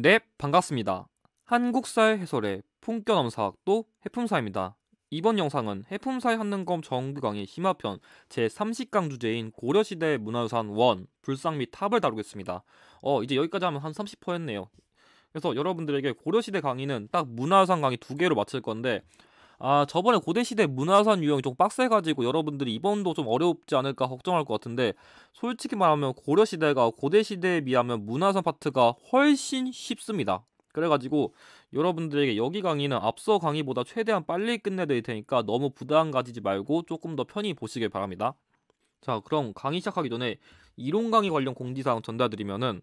네, 반갑습니다. 한국사의 해설의 품격넘사학도 해품사입니다. 이번 영상은 해품사의 한능검 정규 강의 심화편 제30강 주제인 고려시대 문화유산 원, 불상 및 탑을 다루겠습니다. 이제 여기까지 하면 한 30% 했네요. 그래서 여러분들에게 고려시대 강의는 딱 문화유산 강의 2개로 마칠 건데, 저번에 고대시대 문화유산 유형이 좀 빡세가지고 여러분들이 이번도 좀 어렵지 않을까 걱정할 것 같은데, 솔직히 말하면 고려시대가 고대시대에 비하면 문화유산 파트가 훨씬 쉽습니다. 그래가지고 여러분들에게 여기 강의는 앞서 강의보다 최대한 빨리 끝내드릴 테니까 너무 부담 가지지 말고 조금 더 편히 보시길 바랍니다. 자, 그럼 강의 시작하기 전에 이론 강의 관련 공지사항 전달드리면은,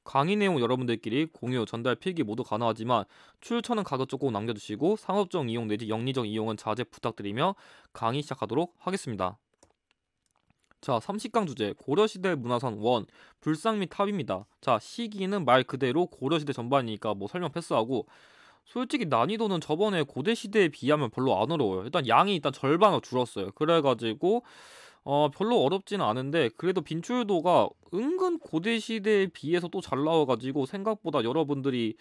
강의 내용 여러분들끼리 공유, 전달, 필기 모두 가능하지만 출처는 가급적 꼭 남겨주시고 상업적 이용 내지 영리적 이용은 자제 부탁드리며 강의 시작하도록 하겠습니다. 자, 30강 주제 고려시대 문화산 원, 불상 및 탑입니다. 자, 시기는 말 그대로 고려시대 전반이니까 뭐 설명 패스하고, 솔직히 난이도는 저번에 고대시대에 비하면 별로 안 어려워요. 일단 양이 일단 절반으로 줄었어요. 그래가지고 별로 어렵지는 않은데, 그래도 빈출도가 은근 고대시대에 비해서 또 잘 나와가지고 생각보다 여러분들이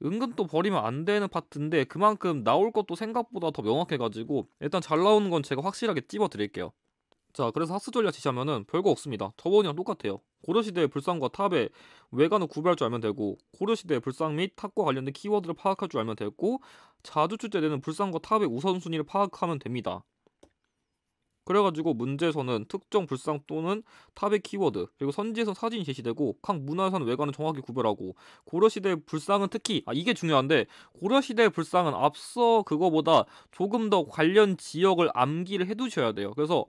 은근 또 버리면 안 되는 파트인데, 그만큼 나올 것도 생각보다 더 명확해가지고 일단 잘 나오는 건 제가 확실하게 찝어 드릴게요. 자, 그래서 학습 전략 지시하면은 별거 없습니다. 저번이랑 똑같아요. 고려시대의 불상과 탑의 외관을 구별할 줄 알면 되고, 고려시대의 불상 및 탑과 관련된 키워드를 파악할 줄 알면 되고, 자주 출제되는 불상과 탑의 우선순위를 파악하면 됩니다. 그래가지고 문제에서는 특정 불상 또는 탑의 키워드, 그리고 선지에서 사진이 제시되고 각 문화유산 외관을 정확히 구별하고, 고려시대의 불상은 특히 이게 중요한데, 고려시대의 불상은 앞서 그거보다 조금 더 관련 지역을 암기를 해두셔야 돼요. 그래서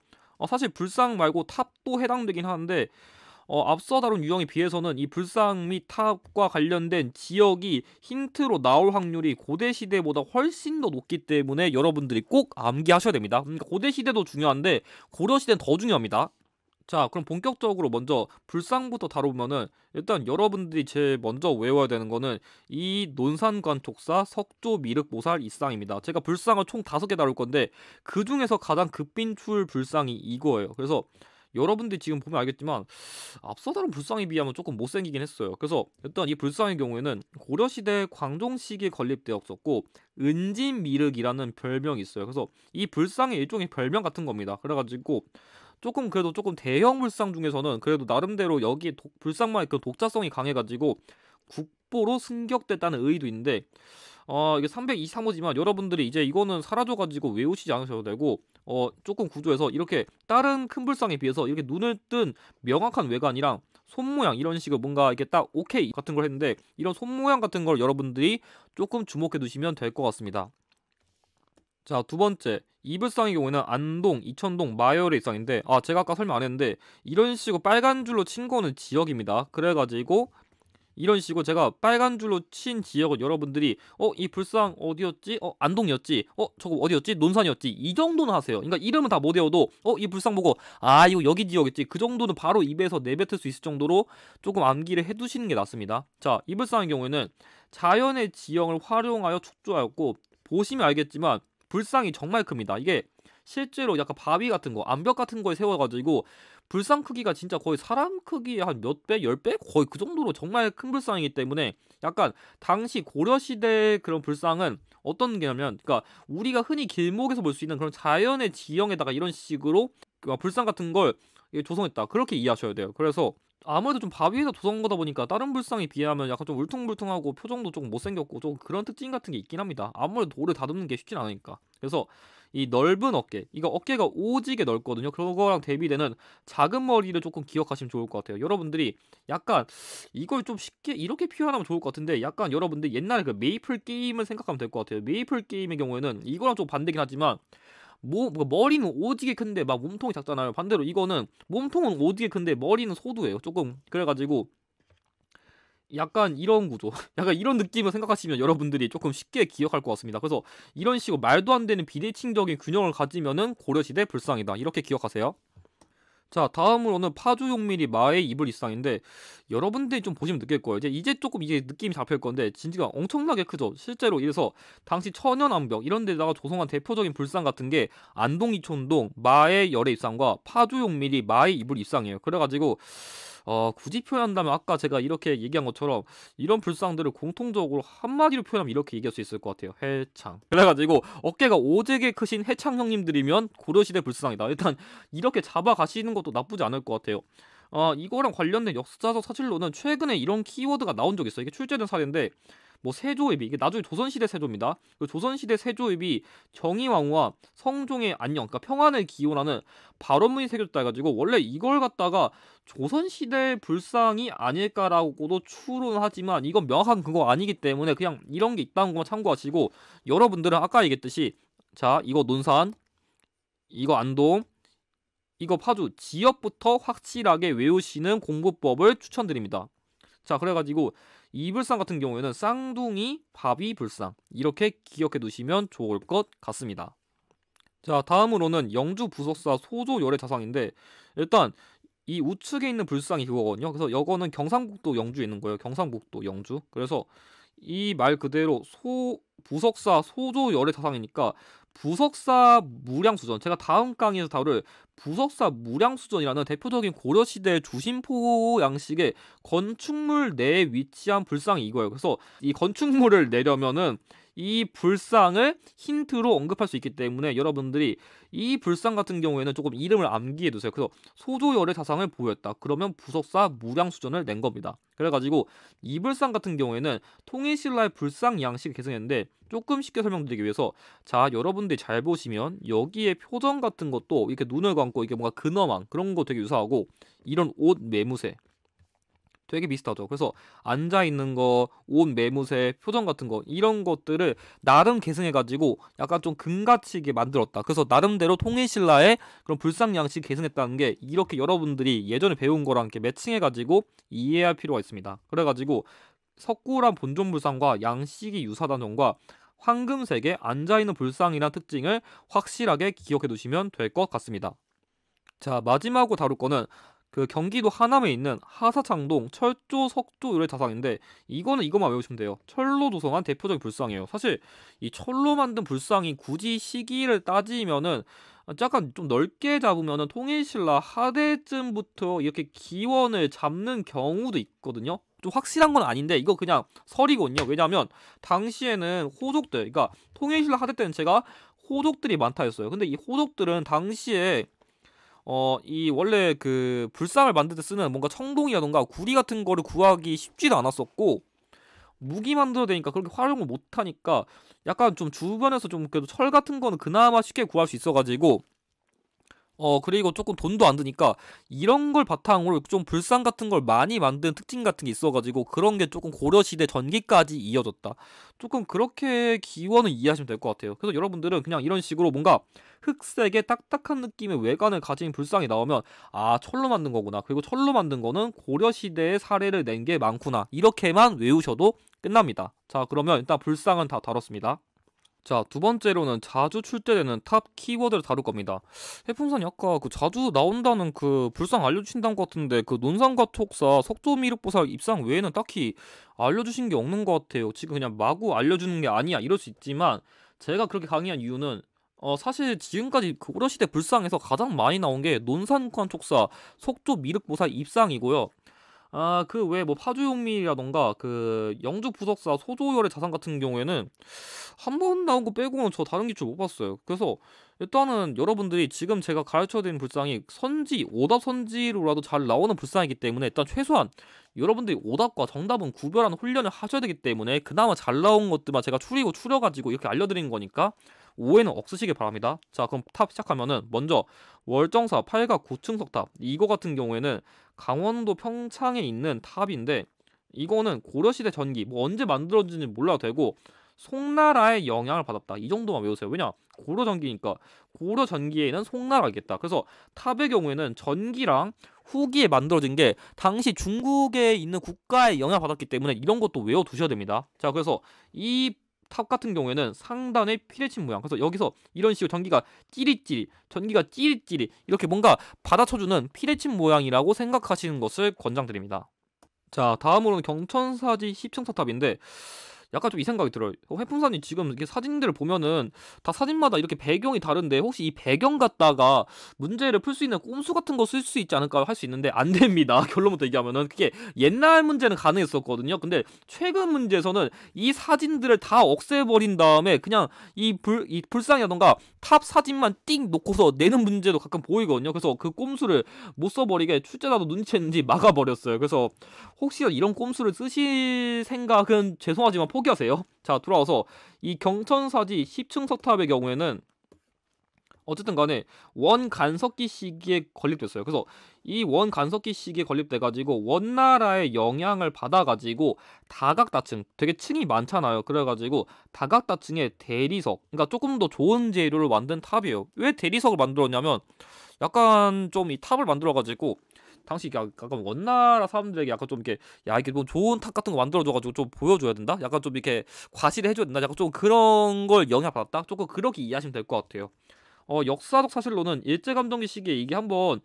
사실 불상 말고 탑도 해당되긴 하는데, 앞서 다룬 유형에 비해서는 이 불상 및 탑과 관련된 지역이 힌트로 나올 확률이 고대시대보다 훨씬 더 높기 때문에 여러분들이 꼭 암기하셔야 됩니다. 그러니까 고대시대도 중요한데 고려시대는 더 중요합니다. 자, 그럼 본격적으로 먼저 불상부터 다뤄보면은, 일단 여러분들이 제일 먼저 외워야 되는 거는 이 논산관촉사 석조 미륵보살 이상입니다. 제가 불상을 총 5개 다룰 건데 그 중에서 가장 급빈출 불상이 이거예요. 그래서 여러분들이 지금 보면 알겠지만 앞서 다룬 불상에 비하면 조금 못생기긴 했어요. 그래서 일단 이 불상의 경우에는 고려시대 광종시기에 건립되었었고 은진미륵이라는 별명이 있어요. 그래서 이 불상의 일종의 별명 같은 겁니다. 그래가지고 그래도 조금 대형 불상 중에서는 그래도 나름대로 여기에 불상만의 그 독자성이 강해가지고 국보로 승격됐다는 의의도 있는데, 이게 323호지만 여러분들이 이제 이거는 사라져가지고 외우시지 않으셔도 되고, 조금 구조에서 이렇게 다른 큰 불상에 비해서 이렇게 눈을 뜬 명확한 외관이랑 손모양 이런 식으로 뭔가 이렇게 딱 오케이 같은 걸 했는데, 이런 손모양 같은 걸 여러분들이 조금 주목해 두시면 될 것 같습니다. 자, 두 번째 이불상의 경우에는 안동, 이천동, 마열의 입상인데, 제가 아까 설명 안 했는데 이런 식으로 빨간 줄로 친 거는 지역입니다. 그래가지고 이런 식으로 제가 빨간 줄로 친 지역을 여러분들이 이 불상 어디였지? 안동이었지? 저거 어디였지? 논산이었지? 이 정도는 하세요. 그러니까 이름은 다 못 외워도 이 불상 보고 이거 여기 지역이지, 그 정도는 바로 입에서 내뱉을 수 있을 정도로 조금 암기를 해두시는 게 낫습니다. 자, 이 불상의 경우에는 자연의 지형을 활용하여 축조하였고, 보시면 알겠지만 불상이 정말 큽니다. 이게 실제로 약간 바위 같은 거, 암벽 같은 거에 세워가지고 불상 크기가 진짜 거의 사람 크기의 한 몇 배, 10배? 거의 그 정도로 정말 큰 불상이기 때문에, 약간 당시 고려시대 그런 불상은 어떤 게냐면, 그러니까 우리가 흔히 길목에서 볼 수 있는 그런 자연의 지형에다가 이런 식으로 불상 같은 걸 조성했다, 그렇게 이해하셔야 돼요. 그래서 아무래도 좀 바위에서 조성한 거다 보니까 다른 불상에 비하면 약간 좀 울퉁불퉁하고 표정도 조금 못생겼고 좀 그런 특징 같은 게 있긴 합니다. 아무래도 돌을 다듬는 게 쉽진 않으니까. 그래서 이 넓은 어깨, 이거 어깨가 오지게 넓거든요. 그거랑 대비되는 작은 머리를 조금 기억하시면 좋을 것 같아요. 여러분들이 약간 이걸 좀 쉽게 이렇게 표현하면 좋을 것 같은데, 약간 여러분들 옛날에 그 메이플 게임을 생각하면 될 것 같아요. 메이플 게임의 경우에는 이거랑 좀 반대긴 하지만, 머리는 오지게 큰데 막 몸통이 작잖아요. 반대로 이거는 몸통은 오지게 큰데 머리는 소두예요. 조금 그래가지고 약간 이런 구조, 약간 이런 느낌을 생각하시면 여러분들이 조금 쉽게 기억할 것 같습니다. 그래서 이런 식으로 말도 안 되는 비대칭적인 균형을 가지면은 고려시대 불상이다, 이렇게 기억하세요. 자, 다음으로는 파주용밀이 마의 이불 일상인데, 여러분들이 좀 보시면 느낄 거예요. 이제 조금 이게 느낌이 잡힐 건데 진지가 엄청나게 크죠. 실제로 이래서 당시 천연암벽 이런 데다가 조성한 대표적인 불상 같은 게 안동 이촌동 마의 열의 입상과 파주용밀이 마의 이불 입상이에요. 그래가지고 굳이 표현한다면 아까 제가 이렇게 얘기한 것처럼 이런 불상들을 공통적으로 한마디로 표현하면 이렇게 얘기할 수 있을 것 같아요. 해창. 그래가지고 어깨가 오지게 크신 해창 형님들이면 고려시대 불상이다. 일단 이렇게 잡아가시는 것도 나쁘지 않을 것 같아요. 이거랑 관련된 역사적 사실로는 최근에 이런 키워드가 나온 적이 있어요. 이게 출제된 사례인데 뭐 세조입이 이게 나중에 조선시대 세조입니다. 그 조선시대 세조입이 정의왕후와 성종의 안녕, 그러니까 평안을 기원하는 발언문이 새겨졌다 해가지고 원래 이걸 갖다가 조선시대 불상이 아닐까라고도 추론하지만 이건 명확한 그거 아니기 때문에 그냥 이런 게 있다는 것만 참고하시고 여러분들은 아까 얘기했듯이 자 이거 논산, 이거 안동, 이거 파주 지역부터 확실하게 외우시는 공부법을 추천드립니다. 자 그래가지고 이 불상 같은 경우에는 쌍둥이 바비 불상 이렇게 기억해 두시면 좋을 것 같습니다. 자 다음으로는 영주 부석사 소조 열애 자상인데 일단 이 우측에 있는 불상이 그거거든요. 그래서 이거는 경상북도 영주에 있는 거예요. 경상북도 영주. 그래서 이 말 그대로 부석사 소조 열애 자상이니까 부석사 무량수전, 제가 다음 강의에서 다룰 부석사 무량수전이라는 대표적인 고려시대 주심포 양식의 건축물 내에 위치한 불상이 이거예요. 그래서 이 건축물을 내려면은 이 불상을 힌트로 언급할 수 있기 때문에 여러분들이 이 불상 같은 경우에는 조금 이름을 암기해두세요. 그래서 소조열의 자상을 보였다. 그러면 부석사 무량수전을 낸 겁니다. 그래가지고 이 불상 같은 경우에는 통일신라의 불상 양식을 계승했는데 조금 쉽게 설명드리기 위해서 자 여러분들이 잘 보시면 여기에 표정 같은 것도 이렇게 눈을 감고 이게 뭔가 근엄한 그런 거 되게 유사하고 이런 옷 매무새 되게 비슷하죠. 그래서 앉아있는 거, 옷 매무새, 표정 같은 거 이런 것들을 나름 계승해가지고 약간 좀 금가치게 만들었다. 그래서 나름대로 통일신라의 그런 불상 양식 계승했다는 게 이렇게 여러분들이 예전에 배운 거랑 이렇게 매칭해가지고 이해할 필요가 있습니다. 그래가지고 석굴암 본존불상과 양식이 유사하다는 점과 황금색에 앉아있는 불상이란 특징을 확실하게 기억해 두시면 될 것 같습니다. 자 마지막으로 다룰 거는 그 경기도 하남에 있는 하사창동 철조 석조 요래 자상인데 이거는 이것만 외우시면 돼요. 철로 조성한 대표적인 불상이에요. 사실 이 철로 만든 불상이 굳이 시기를 따지면은 약간 좀 넓게 잡으면은 통일신라 하대쯤부터 이렇게 기원을 잡는 경우도 있거든요. 좀 확실한 건 아닌데 이거 그냥 설이거든요. 왜냐하면 당시에는 호족들, 그러니까 통일신라 하대 때는 제가 호족들이 많다 했어요. 근데 이 호족들은 당시에 이 원래 그 불상을 만들 때 쓰는 뭔가 청동이라던가 구리 같은 거를 구하기 쉽지도 않았었고 무기 만들어야 되니까 그렇게 활용을 못하니까 약간 좀 주변에서 좀 그래도 철 같은 거는 그나마 쉽게 구할 수 있어가지고 그리고 조금 돈도 안 드니까 이런 걸 바탕으로 좀 불상 같은 걸 많이 만드는 특징 같은 게 있어가지고 그런 게 조금 고려시대 전기까지 이어졌다. 조금 그렇게 기원을 이해하시면 될 것 같아요. 그래서 여러분들은 그냥 이런 식으로 뭔가 흑색의 딱딱한 느낌의 외관을 가진 불상이 나오면 아 철로 만든 거구나. 그리고 철로 만든 거는 고려시대의 사례를 낸 게 많구나. 이렇게만 외우셔도 끝납니다. 자 그러면 일단 불상은 다 다뤘습니다. 자, 두 번째로는 자주 출제되는 탑 키워드를 다룰 겁니다. 해풍선이 아까 그 자주 나온다는 그 불상 알려주신다는 것 같은데 그 논산과 촉사, 석조미륵보살 입상 외에는 딱히 알려주신 게 없는 것 같아요. 지금 그냥 마구 알려주는 게 아니야 이럴 수 있지만 제가 그렇게 강의한 이유는 사실 지금까지 그 고려시대 불상에서 가장 많이 나온 게 논산관 촉사, 석조미륵보살 입상이고요. 그 외에 뭐 파주용밀이라던가 그 영주 부석사 소조열의 자산 같은 경우에는 한 번 나온 거 빼고는 저 다른 기출 못 봤어요. 그래서 일단은 여러분들이 지금 제가 가르쳐드린 불상이 선지, 오답 선지로라도 잘 나오는 불상이기 때문에 일단 최소한 여러분들이 오답과 정답은 구별하는 훈련을 하셔야 되기 때문에 그나마 잘 나온 것들만 제가 추려가지고 이렇게 알려드리는 거니까 오해는 없으시길 바랍니다. 자 그럼 탑 시작하면은 먼저 월정사 8각 9층 석탑 이거 같은 경우에는 강원도 평창에 있는 탑인데 이거는 고려시대 전기 뭐 언제 만들어진지 몰라도 되고 송나라의 영향을 받았다 이 정도만 외우세요. 왜냐 고려 전기니까 고려 전기에는 송나라겠다. 그래서 탑의 경우에는 전기랑 후기에 만들어진 게 당시 중국에 있는 국가의 영향을 받았기 때문에 이런 것도 외워두셔야 됩니다. 자 그래서 이 탑 같은 경우에는 상단의 피레침 모양. 그래서 여기서 이런 식으로 전기가 찌릿찌릿 이렇게 뭔가 받아쳐주는 피레침 모양이라고 생각하시는 것을 권장드립니다. 자 다음으로는 경천사지 10층 석탑인데 약간 좀 이 생각이 들어요. 해풍사님 지금 이렇게 사진들을 보면은 다 사진마다 이렇게 배경이 다른데 혹시 이 배경 갖다가 문제를 풀 수 있는 꼼수 같은 거 쓸 수 있지 않을까 할 수 있는데 안 됩니다. 결론부터 얘기하면은 그게 옛날 문제는 가능했었거든요. 근데 최근 문제에서는 이 사진들을 다 없애버린 다음에 그냥 이 불상이라던가 탑 사진만 띵 놓고서 내는 문제도 가끔 보이거든요. 그래서 그 꼼수를 못 써버리게 출제자도 눈치챘는지 막아버렸어요. 그래서 혹시 이런 꼼수를 쓰실 생각은 죄송하지만 포기하세요. 자, 돌아와서 이 경천사지 10층 석탑의 경우에는 어쨌든 간에 원간석기 시기에 건립됐어요. 그래서 이 원간석기 시기에 건립돼가지고 원나라의 영향을 받아가지고 다각다층, 되게 층이 많잖아요. 그래가지고 다각다층의 대리석, 그러니까 조금 더 좋은 재료를 만든 탑이에요. 왜 대리석을 만들었냐면 약간 좀 이 탑을 만들어가지고 당시 약간 원나라 사람들에게 약간 좀 이렇게 야 이게 뭐 좋은 탑 같은 거 만들어줘가지고 좀 보여줘야 된다. 약간 좀 이렇게 과시를 해줘야 된다. 약간 좀 그런 걸 영향받았다. 조금 그렇게 이해하시면 될 것 같아요. 역사적 사실로는 일제감정기 시기에 이게 한번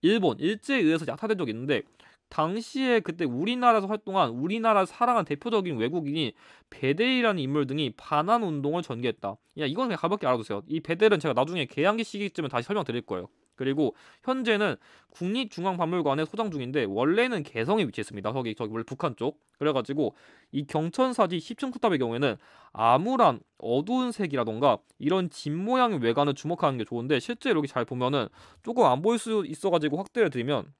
일본 일제에 의해서 약탈된 적이 있는데 당시에 그때 우리나라에서 활동한 우리나라를 사랑한 대표적인 외국인이 베델이라는 인물 등이 반환 운동을 전개했다. 야 이건 그냥 가볍게 알아두세요. 이 베델은 제가 나중에 개항기 시기쯤에 다시 설명드릴 거예요. 그리고 현재는 국립중앙박물관에 소장 중인데 원래는 개성에 위치했습니다. 저기 원래 북한 쪽. 그래가지고 이 경천사지 10층 쿠탑의 경우에는 암울한 어두운 색이라던가 이런 집 모양의 외관을 주목하는 게 좋은데 실제로 여기 잘 보면은 조금 안 보일 수 있어가지고 확대를 드리면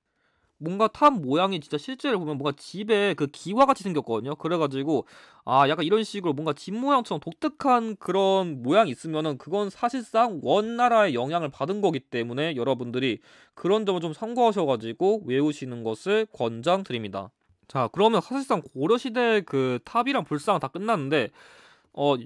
뭔가 탑 모양이 진짜 실제로 보면 뭔가 집에 그 기와 같이 생겼거든요. 그래가지고 아 약간 이런 식으로 뭔가 집 모양처럼 독특한 그런 모양이 있으면은 그건 사실상 원나라의 영향을 받은 거기 때문에 여러분들이 그런 점을 좀 참고하셔가지고 외우시는 것을 권장드립니다. 자, 그러면 사실상 고려시대 그 탑이랑 불상 다 끝났는데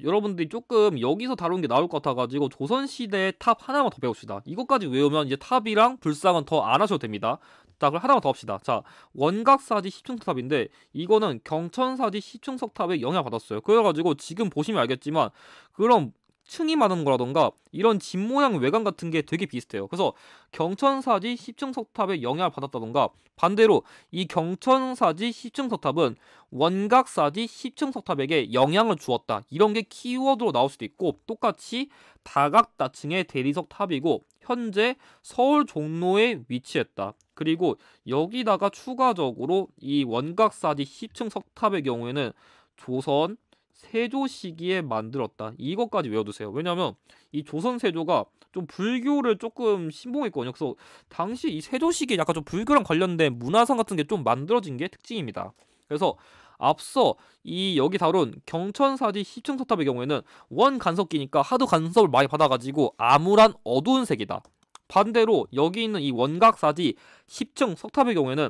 여러분들이 조금 여기서 다루는 게 나올 것 같아가지고 조선시대의 탑 하나만 더 배웁시다. 이것까지 외우면 이제 탑이랑 불상은 더 안 하셔도 됩니다. 자, 그럼 하나만 더 합시다. 자, 원각사지 10충석탑인데 이거는 경천사지 10충석탑에 영향을 받았어요. 그래가지고 지금 보시면 알겠지만 그런 층이 많은 거라던가 이런 집 모양 외관 같은 게 되게 비슷해요. 그래서 경천사지 10충석탑에 영향을 받았다던가 반대로 이 경천사지 10충석탑은 원각사지 10층 석탑에게 영향을 주었다. 이런 게 키워드로 나올 수도 있고 똑같이 다각다층의 대리석 탑이고 현재 서울 종로에 위치했다. 그리고 여기다가 추가적으로 이 원각사지 10층 석탑의 경우에는 조선 세조 시기에 만들었다. 이것까지 외워두세요. 왜냐면 이 조선 세조가 좀 불교를 조금 신봉했거든요. 그래서 당시 이 세조 시기에 약간 좀 불교랑 관련된 문화상 같은 게 좀 만들어진 게 특징입니다. 그래서 앞서 이 여기 다룬 경천사지 10층 석탑의 경우에는 원 간섭기니까 하도 간섭을 많이 받아가지고 암울한 어두운 색이다. 반대로 여기 있는 이 원각사지 10층 석탑의 경우에는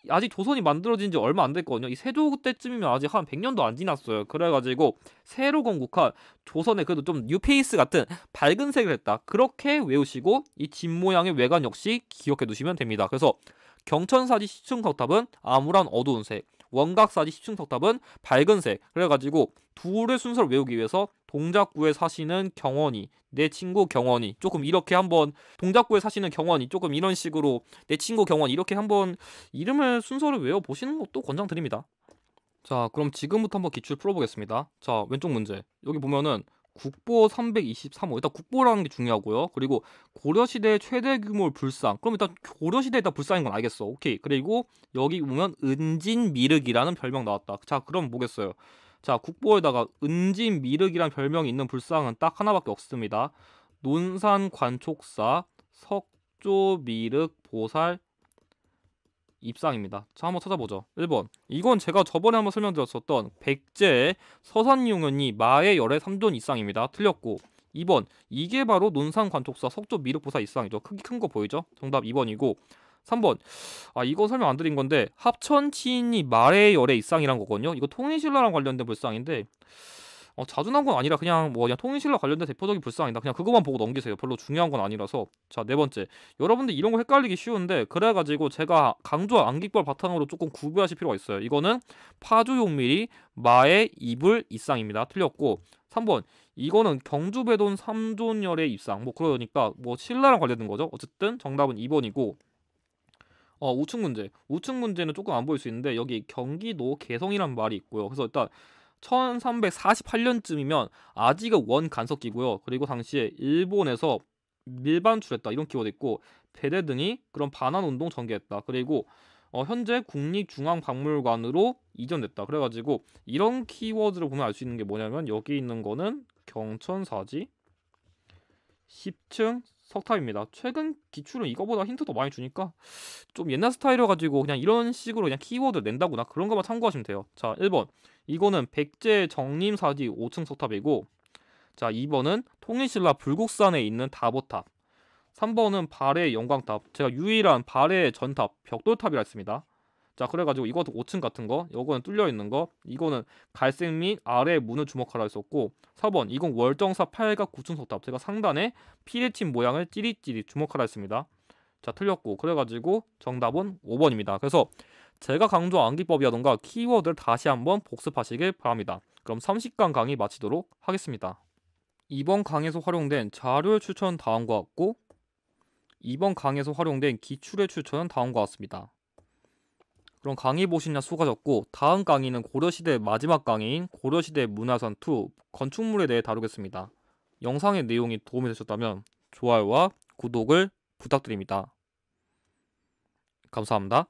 아직 조선이 만들어진 지 얼마 안 됐거든요. 이 세조 때쯤이면 아직 한 100년도 안 지났어요. 그래가지고 새로 건국한 조선의 그래도 좀 뉴페이스 같은 밝은 색을 했다. 그렇게 외우시고 이 집 모양의 외관 역시 기억해 두시면 됩니다. 그래서 경천사지 10층 석탑은 암울한 어두운 색, 원각사지 10층 석탑은 밝은 색. 그래가지고 둘의 순서를 외우기 위해서 동작구에 사시는 경원이, 내 친구 경원이, 조금 이렇게 한번 동작구에 사시는 경원이 조금 이런 식으로 내 친구 경원이 이렇게 한번 이름을 순서를 외워보시는 것도 권장드립니다. 자, 그럼 지금부터 한번 기출 풀어보겠습니다. 자, 왼쪽 문제 여기 보면은 국보 323호, 일단 국보라는 게 중요하고요. 그리고 고려시대 최대 규모 불상, 그럼 일단 고려시대에 다 불상인 건 알겠어. 오케이. 그리고 여기 보면 은진미륵이라는 별명 나왔다. 자, 그럼 뭐겠어요? 자, 국보에다가 은진미륵이라는 별명이 있는 불상은 딱 하나밖에 없습니다. 논산관촉사 석조미륵 보살 입상입니다. 자, 한번 찾아보죠. 1번. 이건 제가 저번에 한번 설명드렸었던 백제의 서산용연이 마의 열의 3존 입상입니다. 틀렸고 2번. 이게 바로 논산관촉사 석조 미륵보사 입상이죠. 크기 큰 거 보이죠? 정답 2번이고 3번. 아, 이거 설명 안 드린 건데 합천치인이 말의 열의 입상이란 거거든요. 이거 통일신라랑 관련된 불상인데 자주 나온 건 아니라 그냥 통일신라 관련된 대표적인 불상이다. 그냥 그것만 보고 넘기세요. 별로 중요한 건 아니라서. 자, 네 번째. 여러분들 이런 거 헷갈리기 쉬운데 그래가지고 제가 강조한 암기법 바탕으로 조금 구별하실 필요가 있어요. 이거는 파주용밀이 마의 이불 입상입니다. 틀렸고 3번. 이거는 경주배돈 3존열의 입상. 뭐 그러니까 뭐 신라랑 관련된 거죠. 어쨌든 정답은 2번이고 우측 문제. 우측 문제는 조금 안 보일 수 있는데 여기 경기도 개성이란 말이 있고요. 그래서 일단 1348년쯤이면 아직은 원 간섭기고요. 그리고 당시에 일본에서 밀반출했다 이런 키워드 있고, 배대 등이 그런 반환운동 전개했다. 그리고 현재 국립중앙박물관으로 이전됐다. 그래가지고 이런 키워드를 보면 알 수 있는 게 뭐냐면, 여기 있는 거는 경천사지 10층 석탑입니다. 최근 기출은 이거보다 힌트 더 많이 주니까 좀 옛날 스타일이어가지고 그냥 이런 식으로 그냥 키워드 낸다구나 그런 것만 참고하시면 돼요. 자, 1번 이거는 백제 정림사지 5층 석탑이고, 자, 2번은 통일신라 불국산에 있는 다보탑, 3번은 발해 영광탑, 제가 유일한 발해 전탑 벽돌탑이라 했습니다. 자, 그래가지고 이것도 5층 같은 거, 이거는 뚫려 있는 거, 이거는 갈색 및 아래 문을 주목하라 했었고, 4번 이건 월정사 8각 9층 석탑, 제가 상단에 피레침 모양을 찌릿찌릿 주목하라 했습니다. 자, 틀렸고, 그래가지고 정답은 5번입니다. 그래서 제가 강조한 암기법이라던가 키워드를 다시 한번 복습하시길 바랍니다. 그럼 30강 강의 마치도록 하겠습니다. 이번 강에서 활용된 자료의 추천은 다음과 같고, 이번 강에서 활용된 기출의 추천은 다음과 같습니다. 그럼 강의 보신 냐 수고하셨고, 다음 강의는 고려시대 마지막 강의인 고려시대 문화유산 2 건축물에 대해 다루겠습니다. 영상의 내용이 도움이 되셨다면 좋아요와 구독을 부탁드립니다. 감사합니다.